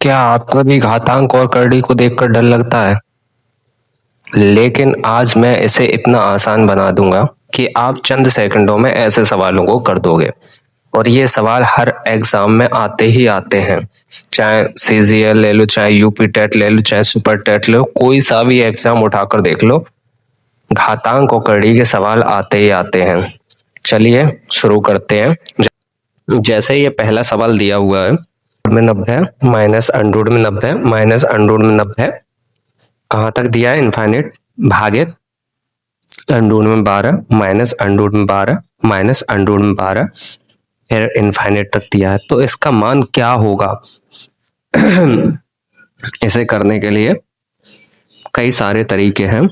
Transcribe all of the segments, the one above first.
क्या आपको भी घातांक और करड़ी को देखकर डर लगता है? लेकिन आज मैं इसे इतना आसान बना दूंगा कि आप चंद सेकंडों में ऐसे सवालों को कर दोगे। और ये सवाल हर एग्जाम में आते ही आते हैं, चाहे सीजीएल ले लो, चाहे यूपी टेट ले लो, चाहे सुपर टेट ले लो, कोई सा भी एग्जाम उठाकर देख लो, घातांक और करड़ी के सवाल आते ही आते हैं। चलिए शुरू करते हैं। जैसे ये पहला सवाल दिया हुआ है, में 90 माइनस अंडरूट में 90 माइनस अंडरूट में 90, कहाँ तक दिया है? इनफाइनेट भागित अंडरूट में 12 माइनस अंडरूट में 12 माइनस अंडरूट में 12, फिर इनफाइनेट तक दिया है। तो इसका मान क्या होगा? इसे करने के लिए कई सारे तरीके हैं।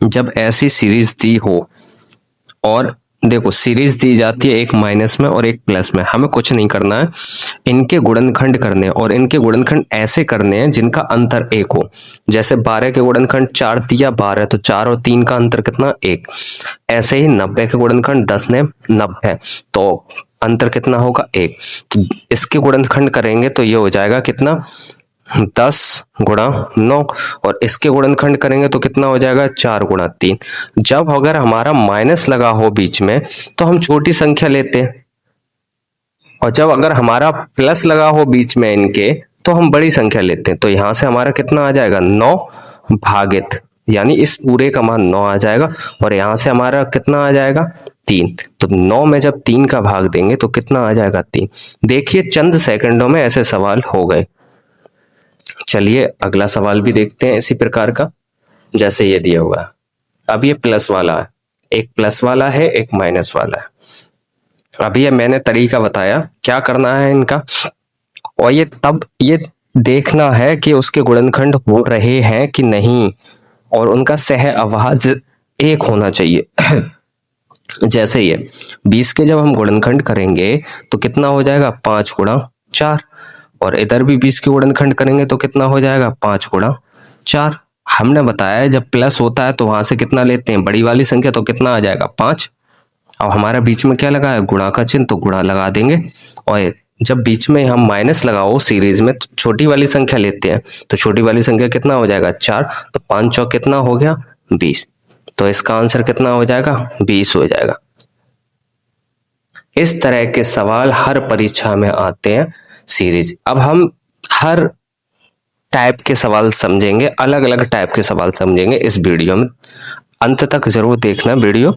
जब ऐसी सीरीज दी हो, और देखो सीरीज दी जाती है एक माइनस में और एक प्लस में, हमें कुछ नहीं करना है, इनके गुणनखंड करने हैं, और इनके गुणनखंड ऐसे करने हैं जिनका अंतर एक हो। जैसे 12 के गुणनखंड 4 दिया 12, तो 4 और 3 का अंतर कितना? 1। ऐसे ही 90 के गुणनखंड 10 ने 90, तो अंतर कितना होगा? 1। तो इसके गुणनखंड करेंगे तो ये हो जाएगा कितना? 10 गुणा 9, और इसके गुणनखंड करेंगे तो कितना हो जाएगा? 4 गुणा 3। जब अगर हमारा माइनस लगा हो बीच में तो हम छोटी संख्या लेते हैं, और जब अगर हमारा प्लस लगा हो बीच में इनके तो हम बड़ी संख्या लेते हैं। तो यहां से हमारा कितना आ जाएगा? 9 भागित, यानी इस पूरे का मान 9 आ जाएगा, और यहां से हमारा कितना आ जाएगा? 3। तो 9 में जब 3 का भाग देंगे तो कितना आ जाएगा? 3। देखिए चंद सेकंडों में ऐसे सवाल हो गए। चलिए अगला सवाल भी देखते हैं इसी प्रकार का, जैसे ये दिया हुआ है। अब ये प्लस वाला है, एक प्लस वाला है, एक माइनस वाला है। अभी ये मैंने तरीका बताया क्या करना है इनका, और ये देखना है कि उसके गुणनखंड हो रहे हैं कि नहीं, और उनका सह अवभाज 1 होना चाहिए। जैसे ये 20 के जब हम गुणनखंड करेंगे तो कितना हो जाएगा? 5 गुणा 4, और इधर भी 20 के गुणनखंड करेंगे तो कितना हो जाएगा? 5 गुणा 4। हमने बताया जब प्लस होता है तो वहां से कितना लेते हैं? बड़ी वाली संख्या, तो कितना आ जाएगा? 5। अब हमारा बीच में क्या लगा है? गुणा का चिन्ह, तो गुणा लगा देंगे। और जब बीच में हम माइनस लगाओ सीरीज में तो छोटी वाली संख्या लेते हैं, तो छोटी वाली संख्या कितना हो जाएगा? 4। तो 5 चौक कितना हो गया? 20। तो इसका आंसर कितना हो जाएगा? 20 हो जाएगा। इस तरह के सवाल हर परीक्षा में आते हैं सीरीज। अब हम हर टाइप के सवाल समझेंगे, अलग अलग टाइप के सवाल समझेंगे इस वीडियो में। अंत तक जरूर देखना वीडियो,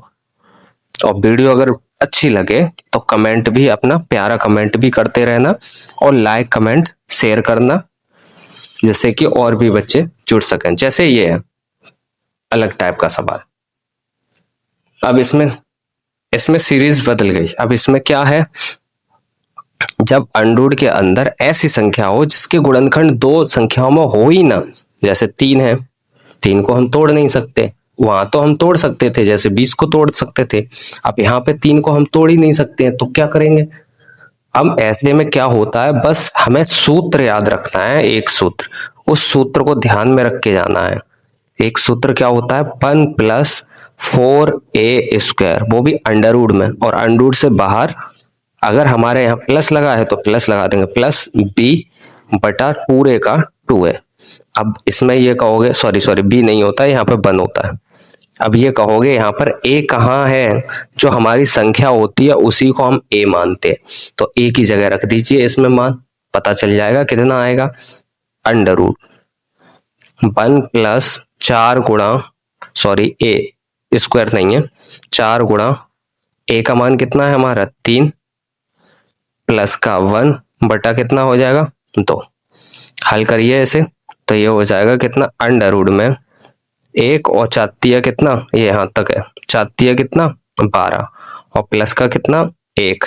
और वीडियो अगर अच्छी लगे तो कमेंट भी, अपना प्यारा कमेंट भी करते रहना, और लाइक कमेंट शेयर करना, जिससे कि और भी बच्चे जुड़ सकें। जैसे ये है अलग टाइप का सवाल। अब इसमें सीरीज बदल गई। अब इसमें क्या है? जब अंडरूट के अंदर ऐसी संख्या हो जिसके गुणनखंड 2 संख्याओं में हो ही ना, जैसे 3 है, 3 को हम तोड़ नहीं सकते, वहां तो हम तोड़ सकते थे, जैसे 20 को तोड़ सकते थे। अब यहाँ पे 3 को हम तोड़ ही नहीं सकते हैं, तो क्या करेंगे? अब ऐसे में क्या होता है, बस हमें सूत्र याद रखना है, एक सूत्र, उस सूत्र को ध्यान में रख के जाना है। एक सूत्र क्या होता है? 1 प्लस 4a², वो भी अंडरवुड में, और अंडरवुड से बाहर अगर हमारे यहाँ प्लस लगा है तो प्लस लगा देंगे, प्लस b बटा पूरे का 2 है। अब इसमें ये कहोगे, सॉरी बी नहीं होता है, यहाँ पर 1 होता है। अब ये कहोगे यहाँ पर a कहाँ है? जो हमारी संख्या होती है उसी को हम a मानते हैं, तो a की जगह रख दीजिए, इसमें मान पता चल जाएगा कितना आएगा। अंडरवुड 1 प्लस 4 गुणा, सॉरी a स्क्वायर नहीं है, 4 गुणा a का मान कितना है हमारा? 3, प्लस का 1 बटा कितना हो जाएगा? 2। हल करिए इसे, तो ये हो जाएगा कितना? अंडरवुड में 1 और 4 कितना? ये यहां तक है, 4 कितना? 12, और प्लस का कितना? 1,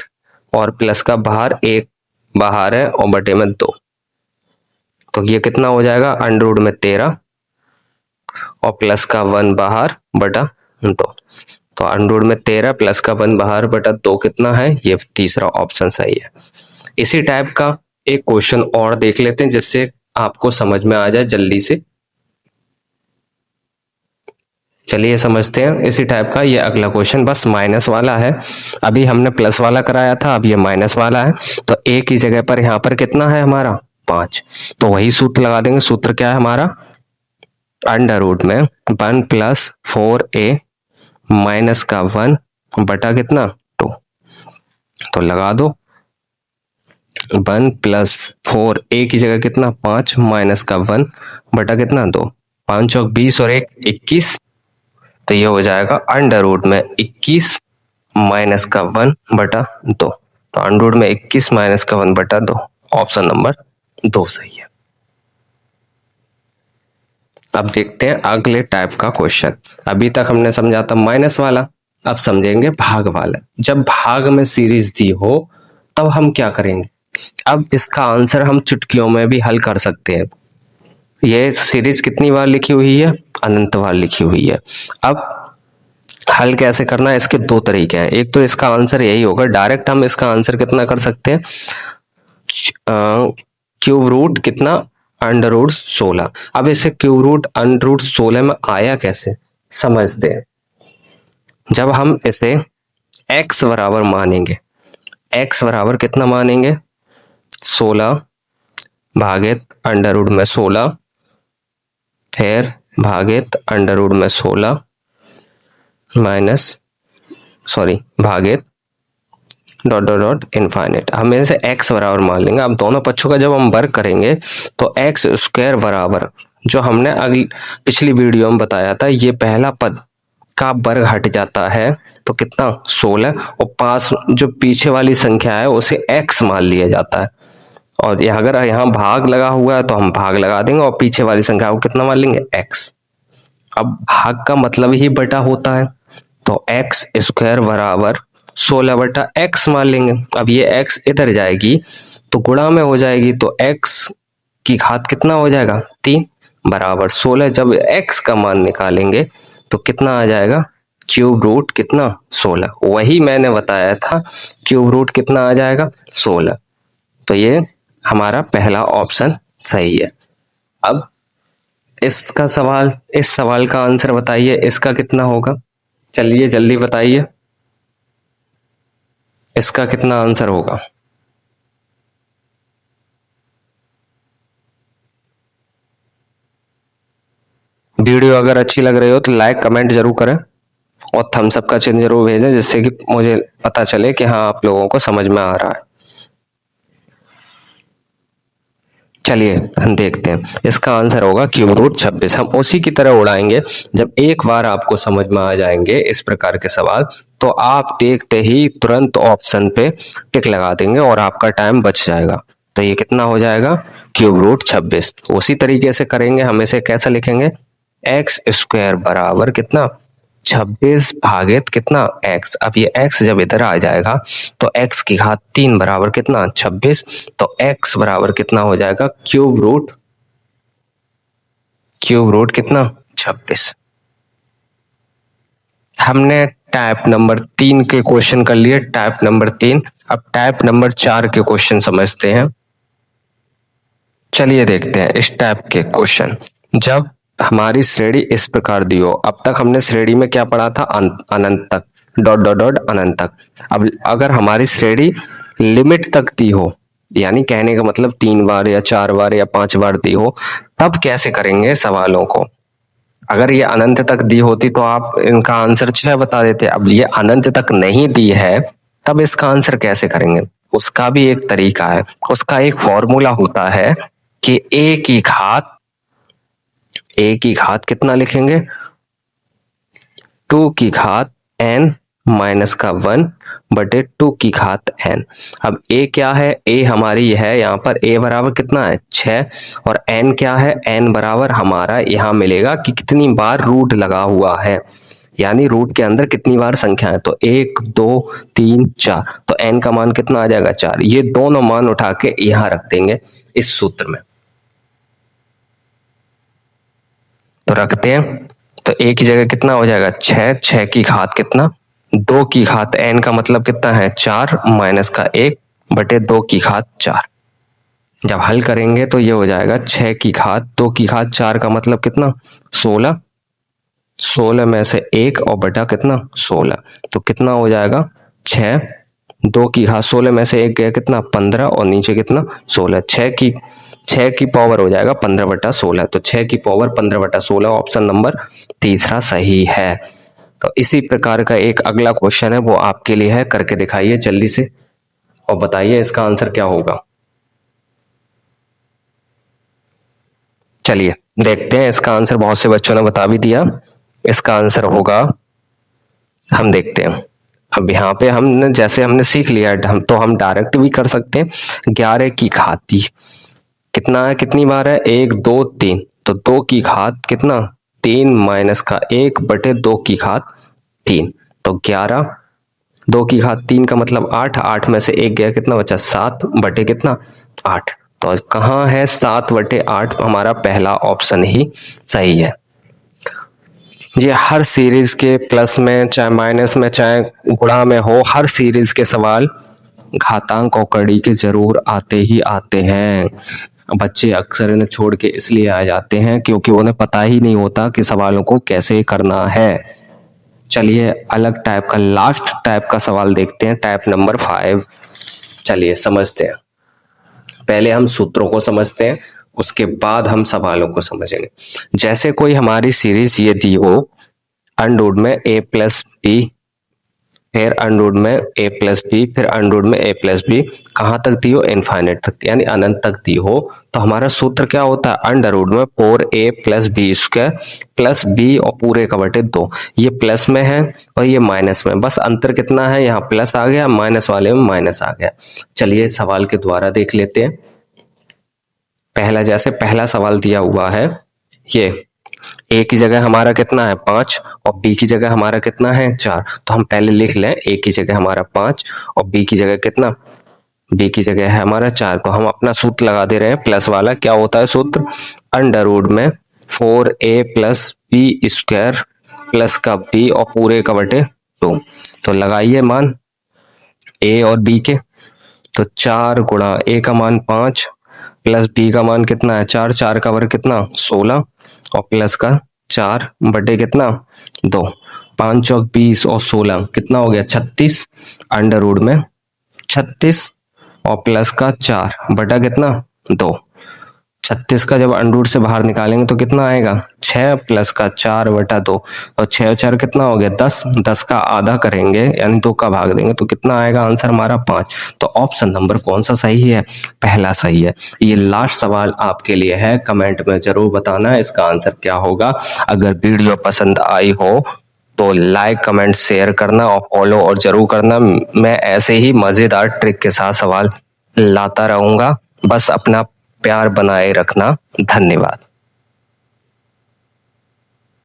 और प्लस का बाहर 1 बाहर है, और बटे में 2, तो ये कितना हो जाएगा? अंडरवुड में 13, और प्लस का 1 बाहर बटा 2, तो अंडरवुड में 13 प्लस का 1 बाहर बटा 2 कितना है? ये तीसरा ऑप्शन सही है। इसी टाइप का एक क्वेश्चन और देख लेते हैं जिससे आपको समझ में आ जाए जल्दी से। चलिए समझते हैं इसी टाइप का ये अगला क्वेश्चन, बस माइनस वाला है। अभी हमने प्लस वाला कराया था, अब ये माइनस वाला है। तो a की जगह पर यहाँ पर कितना है हमारा? 5। तो वही सूत्र लगा देंगे। सूत्र क्या है हमारा, अंडर रूट में 1 प्लस 4a माइनस का 1 बटा कितना 2। तो लगा दो 1 प्लस 4a की जगह कितना 5 माइनस का 1 बटा कितना 2। 5 चौक 20 और 1 21। तो ये हो जाएगा अंडर रूट में 21 माइनस का 1 बटा 2। तो अंडर रूट में 21 माइनस का 1 बटा 2, ऑप्शन नंबर 2 सही है। अब देखते हैं अगले टाइप का क्वेश्चन। अभी तक हमने समझा था माइनस वाला, अब समझेंगे भाग वाला। जब भाग में सीरीज दी हो तब हम क्या करेंगे। अब इसका आंसर हम चुटकियों में भी हल कर सकते हैं। ये सीरीज कितनी बार लिखी हुई है, अनंत बार लिखी हुई है। अब हल कैसे करना है, इसके दो तरीके हैं। एक तो इसका आंसर यही होगा, डायरेक्ट हम इसका आंसर कितना कर सकते हैं, क्यूब रूट कितना अंडर रूट 16। अब इसे क्यूब रूट अंडर रूट 16 में आया कैसे समझते हैं। जब हम इसे x बराबर मानेंगे, x बराबर कितना मानेंगे 16 भागित अंडर रूट में 16 फिर भागित अंडर रूट में 16 भागित डॉट डॉट डॉट इनफाइनाइट। हम इसे x बराबर मान लेंगे। अब दोनों पक्षों का जब हम वर्ग करेंगे तो एक्स स्क्वायर बराबर, जो हमने अगली पिछली वीडियो में बताया था, ये पहला पद का वर्ग हट जाता है तो कितना 16, और पास जो पीछे वाली संख्या है उसे x मान लिया जाता है। और अगर यहाँ भाग लगा हुआ है तो हम भाग लगा देंगे और पीछे वाली संख्या को कितना मान लेंगे x। अब भाग का मतलब ही बटा होता है, तो x स्क्वायर बराबर 16 बटा x मान लेंगे। अब ये x इधर जाएगी तो गुणा में हो जाएगी, तो x की घात कितना हो जाएगा 3 बराबर 16। जब x का मान निकालेंगे तो कितना आ जाएगा क्यूब रूट कितना 16। वही मैंने बताया था, क्यूब रूट कितना आ जाएगा 16। तो ये हमारा पहला ऑप्शन सही है। अब इसका सवाल, इस सवाल का आंसर बताइए, इसका कितना होगा, चलिए जल्दी बताइए इसका कितना आंसर होगा। वीडियो अगर अच्छी लग रही हो तो लाइक कमेंट जरूर करें और थम्स अप का चिन्ह जरूर भेजें, जिससे कि मुझे पता चले कि हाँ आप लोगों को समझ में आ रहा है। चलिए हम देखते हैं, इसका आंसर होगा क्यूब रूट 26। हम उसी की तरह उड़ाएंगे। जब एक बार आपको समझ में आ जाएंगे इस प्रकार के सवाल तो आप देखते ही तुरंत ऑप्शन पे टिक लगा देंगे और आपका टाइम बच जाएगा। तो ये कितना हो जाएगा क्यूब रूट 26। उसी तरीके से करेंगे, हम इसे कैसे लिखेंगे, एक्स स्क्वायर बराबर कितना 26 भागित कितना x। अब ये x जब इधर आ जाएगा तो x की घात 3 बराबर कितना 26। तो x बराबर कितना हो जाएगा क्यूब रूट कितना 26। हमने टाइप नंबर 3 के क्वेश्चन कर लिए, टाइप नंबर 3। अब टाइप नंबर 4 के क्वेश्चन समझते हैं। चलिए देखते हैं इस टाइप के क्वेश्चन। जब हमारी श्रेणी इस प्रकार दी हो, अब तक हमने श्रेणी में क्या पढ़ा था, अनंत तक, डॉट डॉट डॉट अनंत तक। अब अगर हमारी श्रेणी लिमिट तक दी हो, यानी कहने का मतलब 3 बार या 4 बार या 5 बार दी हो, तब कैसे करेंगे सवालों को। अगर ये अनंत तक दी होती तो आप इनका आंसर 6 बता देते। अब ये अनंत तक नहीं दी है, तब इसका आंसर कैसे करेंगे। उसका भी एक तरीका है, उसका एक फॉर्मूला होता है कि a की घात कितना लिखेंगे 2 की घात n माइनस का 1 बटे 2 की घात n। अब a क्या है, a हमारी है यहाँ पर, a बराबर कितना है 6, और n क्या है, n बराबर हमारा यहाँ मिलेगा कि कितनी बार रूट लगा हुआ है, यानी रूट के अंदर कितनी बार संख्या है। तो 1 2 3 4, तो n का मान कितना आ जाएगा 4। ये दोनों मान उठा के यहाँ रख देंगे इस सूत्र में। तो रखते हैं, तो a की जगह कितना हो जाएगा 6, 6 की घात कितना 2 की घात n का मतलब कितना है 4 माइनस का 1 बटे 2 की घात 4। जब हल करेंगे तो ये हो जाएगा 6 की घात 2 की घात 4 का मतलब कितना 16, 16 में से 1 और बटा कितना 16, तो कितना हो जाएगा 6 2 की घात 16 में से 1 गया कितना 15 और नीचे कितना 16, 6 की पावर हो जाएगा 15/16, तो 6 की पावर 15/16 ऑप्शन नंबर तीसरा सही है। तो इसी प्रकार का एक अगला क्वेश्चन है, वो आपके लिए है, करके दिखाइए जल्दी से और बताइए इसका आंसर क्या होगा। चलिए देखते हैं इसका आंसर, बहुत से बच्चों ने बता भी दिया। इसका आंसर होगा, हम देखते हैं। अब यहाँ पे हमने जैसे हमने सीख लिया, हम डायरेक्ट भी कर सकते हैं। 11 की घात कितना है, कितनी बार है, 1 2 3, तो 2 की घात कितना 3 माइनस का 1/2 की घात 3, तो 11, 2 की घात 3 का मतलब 8, 8 में से 1 गया कितना बचा 7 बटे कितना 8, तो कहाँ है 7/8, हमारा पहला ऑप्शन ही सही है। ये हर सीरीज के प्लस में चाहे माइनस में चाहे गुणा में हो, हर सीरीज के सवाल घातांक और कड़ी के जरूर आते ही आते हैं। बच्चे अक्सर इन्हें छोड़ के इसलिए आ जाते हैं क्योंकि उन्हें पता ही नहीं होता कि सवालों को कैसे करना है। चलिए अलग टाइप का, लास्ट टाइप का सवाल देखते हैं, टाइप नंबर 5। चलिए समझते हैं, पहले हम सूत्रों को समझते हैं, उसके बाद हम सवालों को समझेंगे। जैसे कोई हमारी सीरीज ये दी हो, अंडर में a प्लस बी, फिर अंडर में a प्लस बी, फिर अंडर में a प्लस बी, कहाँ तक दी हो, इनफाइनाइट तक यानी अनंत तक दी हो, तो हमारा सूत्र क्या होता है, अंडर रूट में 4a plus B square plus B और पूरे का बटे 2, ये प्लस में है और ये माइनस में, बस अंतर कितना है, यहाँ प्लस आ गया, माइनस वाले में माइनस आ गया। चलिए सवाल के द्वारा देख लेते हैं। पहला, जैसे पहला सवाल दिया हुआ है, ये a की जगह हमारा कितना है 5 और b की जगह हमारा कितना है 4, तो हम पहले लिख लें a की जगह हमारा 5 और b की जगह कितना, b की जगह है हमारा 4, तो हम अपना सूत्र लगा दे रहे हैं प्लस वाला। क्या होता है सूत्र, अंडर रूट में 4a plus B square plus का b और पूरे का बटे 2, तो लगाइए मान a और b के, तो 4 गुणा a का मान 5 प्लस b का मान कितना है 4, 4 का वर्ग कितना 16 और प्लस का 4 बटे कितना 2, 5 चौक 20 और 16 कितना हो गया 36, अंडर रूट में 36 और प्लस का 4 बटा कितना 2, 36 का जब अंडर रूट से बाहर निकालेंगे तो कितना आएगा 6 प्लस का 4 बटा 2, और 6 और 4 कितना हो गया 10, 10 का आधा करेंगे यानी 2 का भाग देंगे तो कितना आएगा आंसर हमारा 5। तो ऑप्शन नंबर कौन सा सही है, पहला सही है। ये लास्ट सवाल आपके लिए है, कमेंट में जरूर बताना इसका आंसर क्या होगा। अगर वीडियो पसंद आई हो तो लाइक कमेंट शेयर करना और फॉलो और जरूर करना। मैं ऐसे ही मजेदार ट्रिक के साथ सवाल लाता रहूंगा, बस अपना प्यार बनाए रखना। धन्यवाद।